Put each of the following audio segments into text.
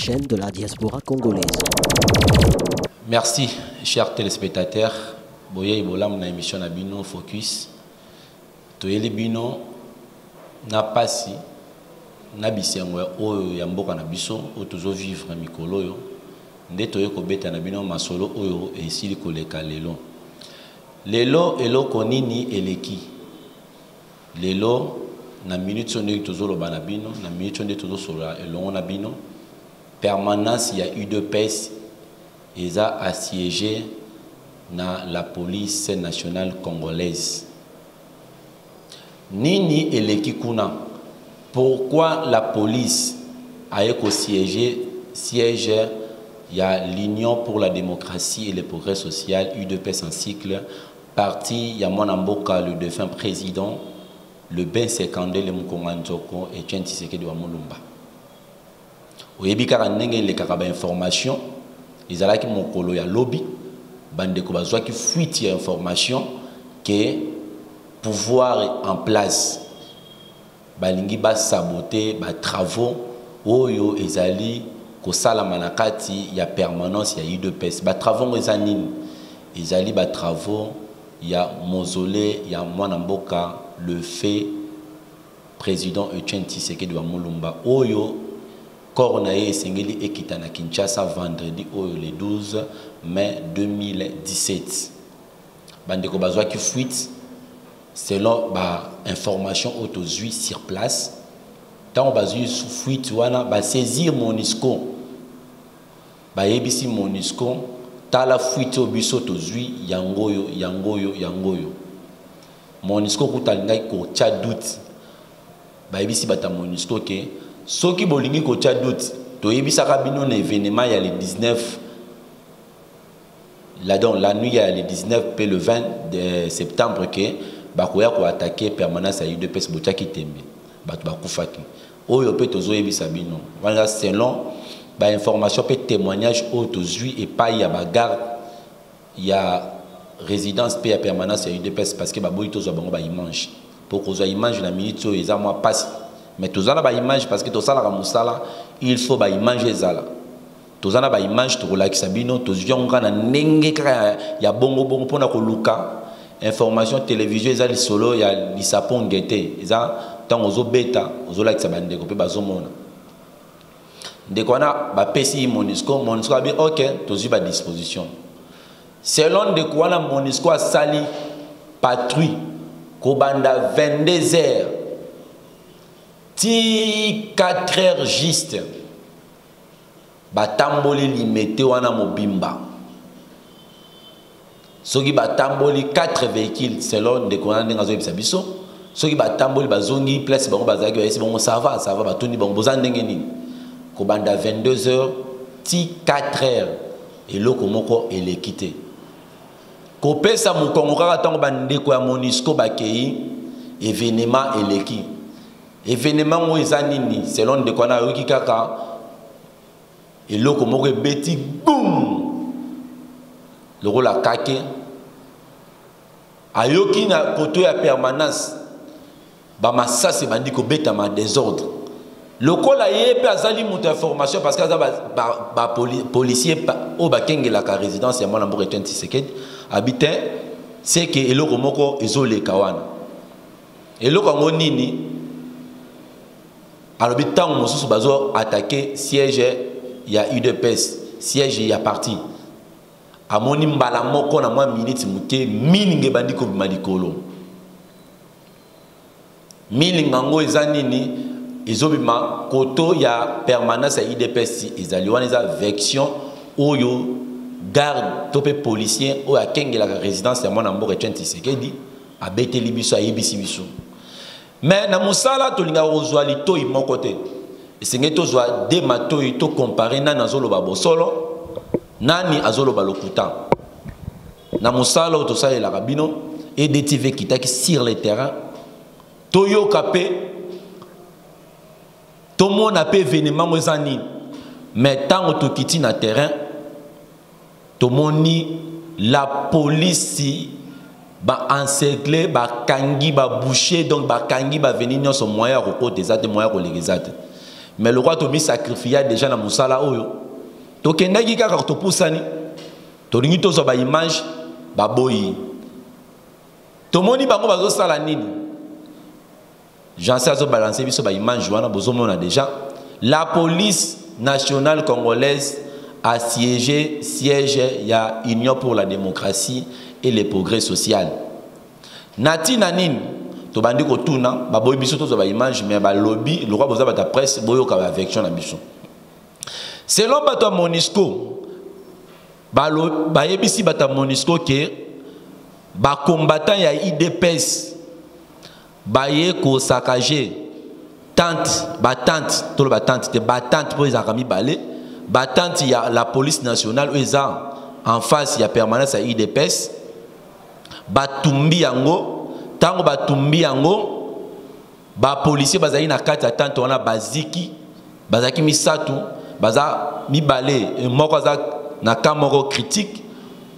chaîne de la diaspora congolaise. Merci, chers téléspectateurs. Boye Ibolam na émission na Bino Focus. Toyeli Bino na pasi na bisengwe oyo ya mboka na biso o tozo vivre na mikolo yo. Nde toye ko beta na bino masolo oyo esili koleka lelo. Lelo eloko nini eleki. Lelo na minute sonde tozoloba na bino, na minute sonde tozosola elongo na bino. Permanence ya UDPS eza assiégé na la police nationale congolaise. Nini eleki kuna? Pourquoi la police a été siège il y a l'Union pour la démocratie et le progrès social, UDPS en cycle, parti, il y a Mwanamboka, le défunt président, le Ben Sekandé, le Moukonga Nzoko et Tien Tshisekedi wa Mulumba. Oyebi kaka ndenge le kaka ba information, ezalaki mokolo ya lobby, bandeko bazwa ki fuite ya information que pouvoir en place balingi ba saboter ba travaux oyo ezali ko sala manakati ya permanence ya UDPS. Ba travaux ezanini ezali ba travaux ya mausolée ya Mwanamboka le fait président Etienne Tshisekedi wa Mulumba oyo Cornaye Sengeli ekita na Kinshasa vendredi oyo le 12 mai 2017. Bandeko bazwa ki fuite selon ba information autozui sur place. Tant bazui sous fuite wana ba saisir MONUSCO. Ba yebisi MONUSCO tala fuite obiso tozui yangoyo. MONUSCO kutalingai ko tcha doute. Ba yebisi bata MONUSCO ke soki bolingi ko tcha doute to yebisa kabino na événement ya le 19 la nuit ya le 19 et le 20 de septembre que bakoya ko attaquer permanence à UDPS botaki tembe batu bakufaki oyo pe tozo yebisa bino wana selon ba information pe témoignage autozui et pas ya bagarre ya résidence pe ya permanence à UDPS parce que baboyi tozo bango ba image pour ko zo image na minute so eza moi passe mais tozana ba image parce que tosala ka musala il faut ba image ezala tozana ba image to kolakisa bino tozionga na ndenge kaka ya bongo pona ko luka information télévision ezali solo ya lisapon ngete eza tango zo beta ozolakisa bandeko pe bazomona ndeko wana ba pesi MONUSCO abi OK tozi ba disposition selon ndeko wana MONUSCO a sali patrouille ko banda 22h ti 4h juste batamboli limité wana mobimba soki batamboli 4 véhicules selon ndeko wana ndenga zo yebisa biso soki batamboli bazongi place bango bazaki ba esi bango ça va batuni bango boza ndenge nini ko banda 22h ti 4h eloko moko elekite ko pesa mukongo kaka tango bandeko ya MONUSCO bakei événement eleki événement mo ezanini selon ndeko wana yoki kaka eloko moko ebeti boum le rôle à kake ayoki na koto ya permanence ba masase bandi ko beta ma désordre lokola yepe azali muta information parce que aza ba policier o ba kengela ka résidence ya mwana mboka Etienne Tshisekedi habite c'est que eloko moko ezoleka wana eloko ngo nini alobi tango mosusu bazo attaquer siège ya UDPS siège ya parti amoni mbala moko na mwa minute muke mininge bandi ko bimalikolo mininga ngo ezanini ezobima koto ya permanence ya UDPS ezali wana eza vection oyo garde topé policier oyo akengela ka résidence ya mwana mboka Etienne Tshisekedi abeteli biso ayebisi biso mais na musala tolinga kozwa litoi moko te esenge tozwa de matoi to comparer nani azoloba bosolo nani azoloba lokuta na musala oyo tosalelaka bino EDTV kitaki sur le terrain toyoka pe tomona pe événement ngo eza nini mais tango tokiti na terrain tomoni la police ba encercler ba kangi ba boucher donc ba kangi ba venir nyonso moyen ko côté za te moyen ko legeza te mais le roi Tomi sacrifia déjà na musala oyo. To kendaki kaka to pusani. To ringi to zo ba image ba boyi. To moni bango bazo sala nini. Jean Sazo balancer biso ba image wana bozo mona déjà. La police nationale congolaise a siège il y a Union pour la démocratie et le progrès social. Nati nanin to bandi ko tuna ba boyi biso to zo ba image mais ba lobby le roi boza ba ta presse boyo ka ba affection na biso. Selon bato MONUSCO ba yebisi bato MONUSCO que ba combattant ya IDPS ba ye ko saccager tente pour les amis balé battante il y a la police nationale en face il y a permanence à IDPS batumbi yango tango batumbi yango ba policier bazali na kati tente wana baziki bazaki misatu baza mibale moko za na kamoro critique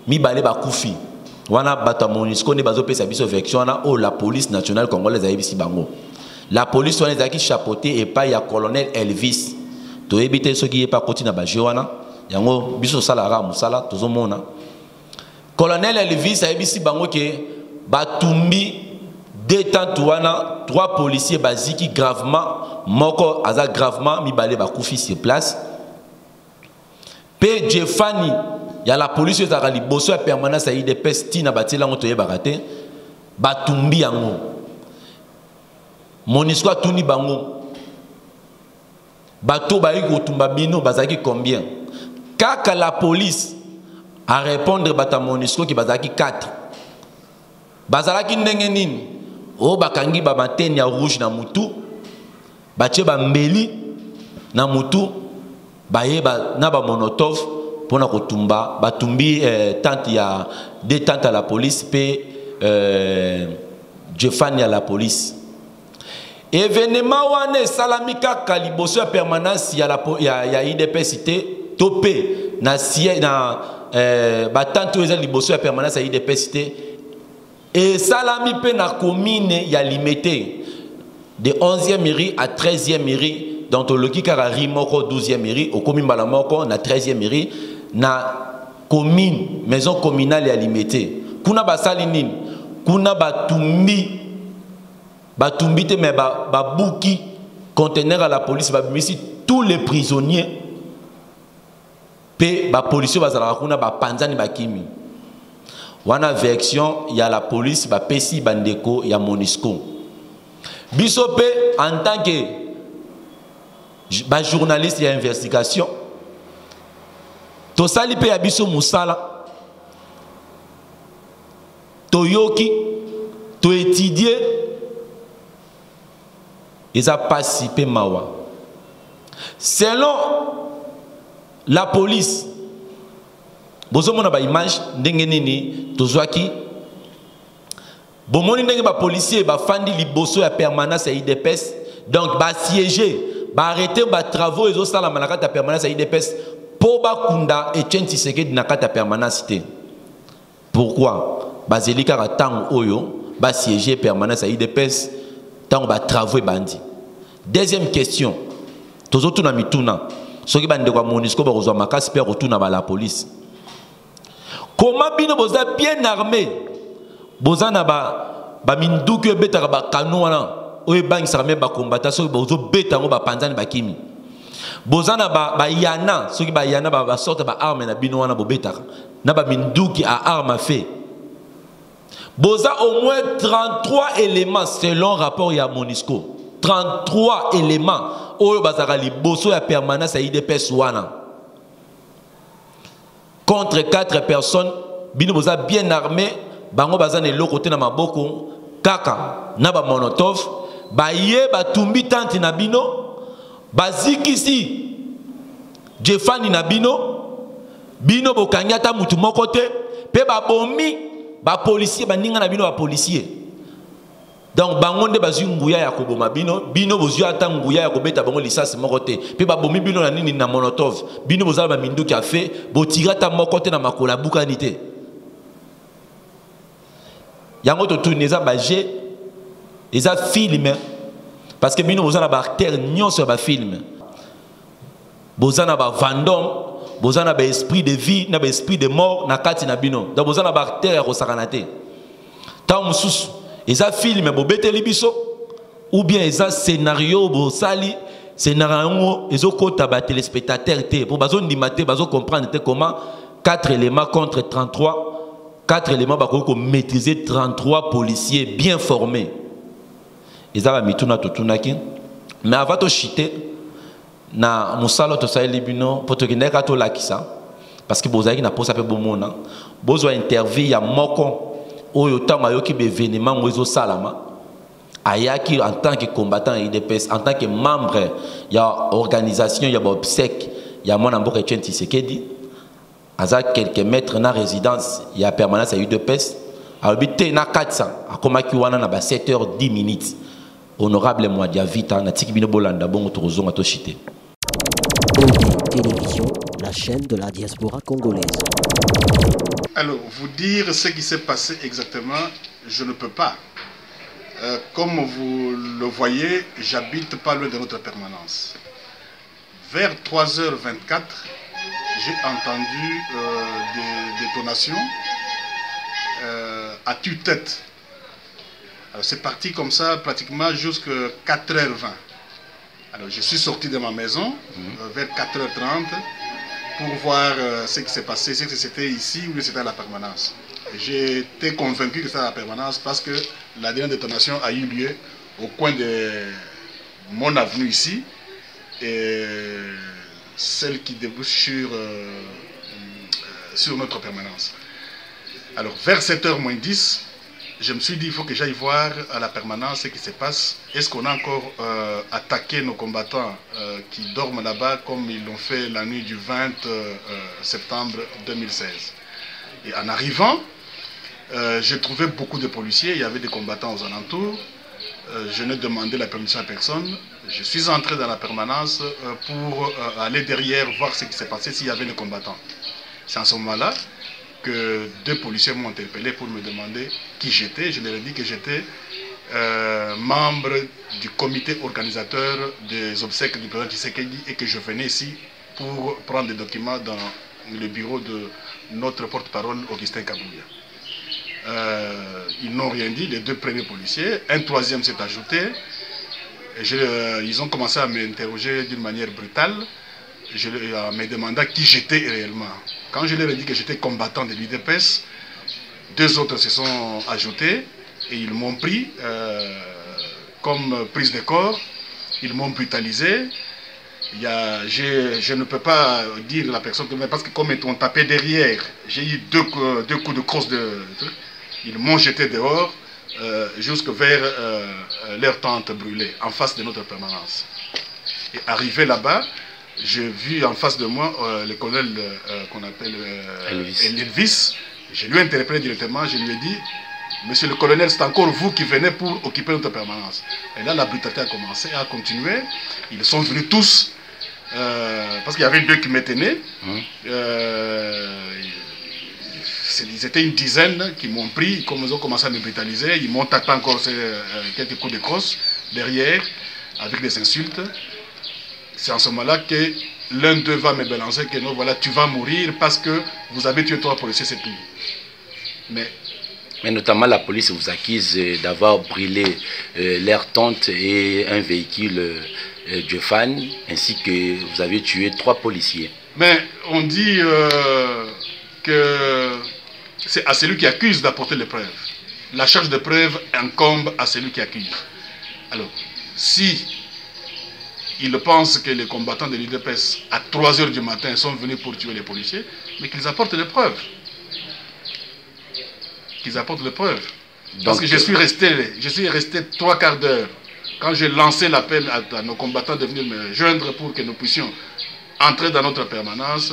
mibale bakufi wana bato MONUSCO ne bazo pesa biso vection wana o la police nationale congolaise ayebisi bango. La police wana ezaki chapeauté et pas ya colonel Elvis to ebite soki ye pa koti na baje wana yango biso salara musala tozomona colonel Elvis ayebisi bango ke batumbi détente wana 3 policiers baziki gravement moko aza gravement mibale bakufi sur place pe Jefani ya la police ezaka liboso ya permanence ya IDPS tina batela ngo toyebaka te batumbi yango MONUSCO tuni bango bato bayi kotumba bino bazaki combien kaka la police a répondre bata MONUSCO ki bazaki 4 bazalaki ndenge nini o bakangi ba mateni ya rouge na mutu batie ba mbeli na mutu bayeba na ba monotov pona kotumba batumbi tente ya détente à la police pe Jefani à la police. Événement wane salamika kaliboso ya permanence ya IDPS topé na sie na batante oza liboso ya permanence ya IDPS et salami pe na commune ya limité de 11e mairie à 13e mairie dans le kikara rimoko 12e mairie au commune balamoko na 13e mairie na commune maison communale ya limité kuna basali nini kuna batumbi te mais babuki conteneur à la police babimisi tous les prisonniers pe ba policiers bazala kuna ba panzani bakimi wana vection ya la police ba pesi bandeko ya MONUSCO biso pe en tant que ba journaliste ya investigation to sali pe ya biso musala to yoki to étudier ils ont participé mawa. Selon la police, vous avez une image d'engenini tozwaki. Bomoni ndenge ba policier ba fandi liboso ya permanence à IDPS donc ba siéger ba arrêter ba travaux et sala manaka ta permanence à IDPS pour ba kunda Etienne Tshisekedi na kata permanence té. Pourquoi? Ba zelika ratango oyo ba siéger permanence à IDPS tant ba travaux bandi. Deuxième question. Tozo tuna mituna. Soki bande kwa MONUSCO ba kozwa makasi pe retourna ba la police. Comment bino boza bien armé? Boza na ba minduku beta ba canon wana. Oye bang sarme ba combattant soki bozo beta ngo ba panzani ba kimi. Boza na ba yana, soki ba yana ba sorte ba arme na bino wana bo beta. Na ba minduki a arme à feu. Boza au moins 33 éléments selon rapport ya MONUSCO. 33 éléments. Oyo bazaka liboso ya permanence ya IDPS wana. Contre 4 personnes, bino boza bien armé, bango bazane lokote na maboko, kaka na ba monotov, ba ye ba tumbi tanti na bino, bazikisi Jefani na bino bokanyata mutu moko te, pe ba bomi ba policier baninga na bino ba policier. Donc bangonde bazu nguya ya koboma bino bozu ata nguya ya kobeta bango lisasi moko te pe ba bomi bino na nini na monotov bino bozala ba minduki a fait botirata moko te na makola bukani te yango to tuneza baje eza filme parce que bino bozala ba acteur nyonso ba film bozana ba vandom, bozana ba esprit de vie, na ba esprit de mort na kati na bino. Da bozana ba terre ko sakanate. Ta mususu, eza film bobeteli biso ou bien eza scénario bo sali scénario ezokota ba téléspectateur te pour bazo ndima te bazo comprendre te comment 4 éléments contre 33, 4 éléments bako maîtriser 33 policiers bien formés. Eza ba mituna totunaki mais avant to chiter na musalo to saeli bino poto kineka to lakisa parce que bozaki na posa pe bomona bozo interview ya moko oyo tanga yoki be événement ngozo salama ayaki en tant que combattant IDPS en tant que membre ya organisation ya obsèque ya mona mboka Etienne Tshisekedi aza quelques mètres na résidence ya permanence ya UDPS habité na 400 akomaki wana na ba 7h10 honorable Mwadia Vita na tikibino bolanda bongo tozonga to chité. Télévision, la chaîne de la diaspora congolaise. Alors, vous dire ce qui s'est passé exactement, je ne peux pas. Comme vous le voyez, j'habite pas loin de notre permanence. Vers 3h24, j'ai entendu des détonations à tue-tête. C'est parti comme ça pratiquement jusqu'à 4h20. Alors je suis sorti de ma maison vers 4h30 pour voir ce qui s'est passé, si c'était ici ou si c'était à la permanence. J'ai été convaincu que c'était à la permanence parce que la dernière détonation a eu lieu au coin de mon avenue ici et celle qui débouche sur notre permanence. Alors vers 7h moins 10, je me suis dit, il faut que j'aille voir à la permanence ce qui se passe. Est-ce qu'on a encore attaqué nos combattants qui dorment là-bas comme ils l'ont fait la nuit du 20 septembre 2016. Et en arrivant, j'ai trouvé beaucoup de policiers, il y avait des combattants aux alentours. Je n'ai demandé la permission à personne. Je suis entré dans la permanence pour aller derrière voir ce qui s'est passé, s'il y avait des combattants. C'est en ce moment-là que 2 policiers m'ont interpellé pour me demander qui j'étais. Je leur ai dit que j'étais membre du comité organisateur des obsèques du président Tshisekedi et que je venais ici pour prendre des documents dans le bureau de notre porte-parole Augustin Kabouya. Ils n'ont rien dit, les 2 premiers policiers. Un troisième s'est ajouté. Ils ont commencé à m'interroger d'une manière brutale. Je me demandais qui j'étais réellement. Quand je leur ai dit que j'étais combattant de l'UDPS, 2 autres se sont ajoutés et ils m'ont pris comme prise de corps. Ils m'ont brutalisé. Je ne peux pas dire la personne, parce que comme ils m'ont tapé derrière, j'ai eu 2 coups de crosse. Ils m'ont jeté dehors jusque vers leur tente brûlée, en face de notre permanence. Et arrivé là-bas, j'ai vu en face de moi le colonel qu'on appelle Elvis. Je lui ai interpellé directement, je lui ai dit, monsieur le colonel, c'est encore vous qui venez pour occuper notre permanence. Et là, la brutalité a commencé, a continué. Ils sont venus tous, parce qu'il y avait 2 qui me tenaient. Ils étaient une dizaine qui m'ont pris, comme ils ont commencé à me brutaliser, ils m'ont tapé encore quelques coups de crosse derrière, avec des insultes. C'est en ce moment-là que l'un d'eux va me balancer que non, voilà, tu vas mourir parce que vous avez tué 3 policiers, c'est tout. Mais notamment la police vous accuse d'avoir brûlé leur tente et un véhicule de fans, ainsi que vous avez tué 3 policiers. Mais on dit que c'est à celui qui accuse d'apporter les preuves. La charge de preuve incombe à celui qui accuse. Alors, si ils pensent que les combattants de l'UDPS, à 3 h du matin, sont venus pour tuer les policiers, mais qu'ils apportent les preuves. Qu'ils apportent les preuves. Parce que je suis resté 3 quarts d'heure. Quand j'ai lancé l'appel à nos combattants de venir me joindre pour que nous puissions entrer dans notre permanence,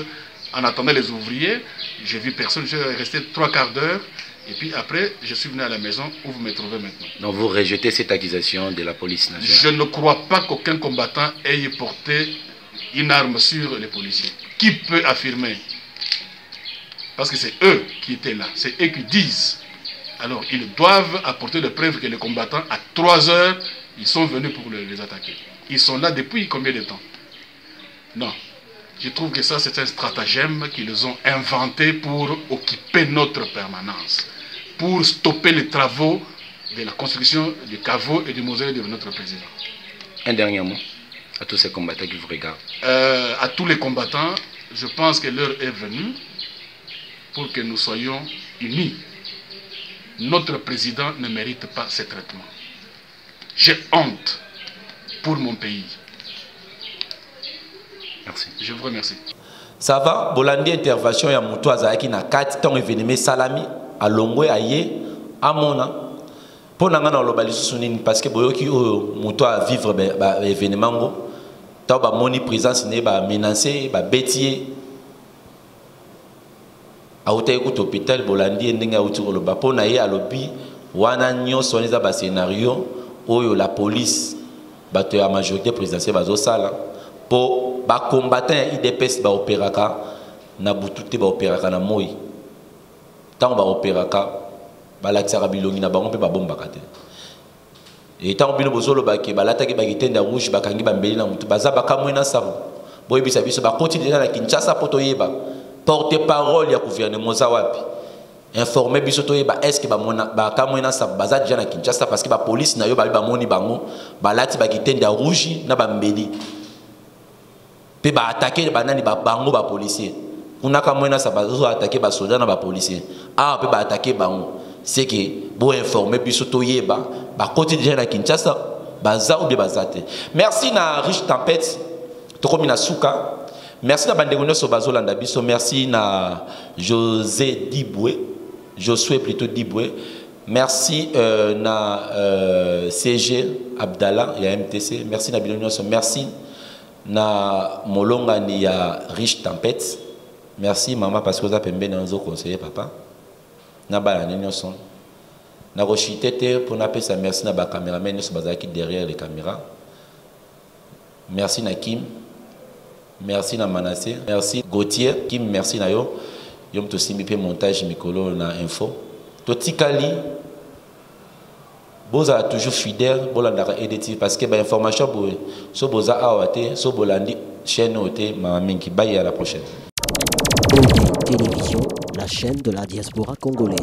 en attendant les ouvriers, j'ai vu personne, j'ai resté 3 quarts d'heure. Et puis après, je suis venu à la maison où vous me trouvez maintenant. Donc vous rejetez cette accusation de la police nationale? Je ne crois pas qu'aucun combattant ait porté une arme sur les policiers. Qui peut affirmer? Parce que c'est eux qui étaient là, c'est eux qui disent. Alors ils doivent apporter les preuves que les combattants, à 3 h, ils sont venus pour les attaquer. Ils sont là depuis combien de temps? Non. Je trouve que ça, c'est un stratagème qu'ils ont inventé pour occuper notre permanence, pour stopper les travaux de la construction du caveau et du mausolée de notre président. Un dernier mot à tous ces combattants qui vous regardent. À tous les combattants, je pense que l'heure est venue pour que nous soyons unis. Notre président ne mérite pas ce traitement. J'ai honte pour mon pays. Merci. Je vous remercie. Ça va, Bolandi intervention ya muto azaki na kati ton événement salami à Longwe aye amona pour nangana lobali sunini parce que boyoki o muto a vivre ba événement ngo ta ba moni présence ne ba menacer ba betier a uta écoute hôpital Bolandi ndenge uti loba pour na ye alobi wana nyoso neza ba scénario oyo la police bato ya majorité présidentielle bazo sala pour ba combattant IDPS ba opéraka na butute ba opéraka na moi tant ba opéraka ba laksaka bilongi na bango pe ba bombaka te et tant bino bozolo ba ke ba lataki ba kitenda rouge ba kangi ba mbeli na mutu baza ba kamwe na sabo boy bisa biso ba continue na Kinshasa poto yeba porte-parole ya gouvernement za wapi informer biso to yeba est-ce que ba mona ba kamwe na sabo baza déjà na Kinshasa parce que ba police na yo ba moni bango ba lati ba kitenda rouge na ba mbeli pe ba attaquer banani ba bango ba policier kuna kamwena sa ba zo attaquer ba soldat na ba policier ah pe ba attaquer bango c'est que bo informer biso to yeba ba côté déjà na Kinshasa baza ou bien bazate. Merci na Riche Tempête to komi na suka. Merci na bandeko nyoso bazolanda biso. Merci na Josué plutôt Diboué. Merci na CG Abdallah ya MTC. Merci na bino nyoso. Merci na molonga ni ya Riche Tempête. Merci maman parce que vous avez pembe na zo conseiller papa. Na ba na nyonso. Na rochitete pour na pesa merci na ba cameraman nyonso bazaki derrière les caméras. Merci na Kim. Merci na Manassé. Merci Gauthier. Kim merci na yo. Yom to simbi pe montage mikolo na info. To tikali boza toujours fidèle bolandaka editi parce que ba information bo so boza awate so bolandi chaîne ote mama mingi bye à la prochaine. OD Télévision, la chaîne de la diaspora congolaise.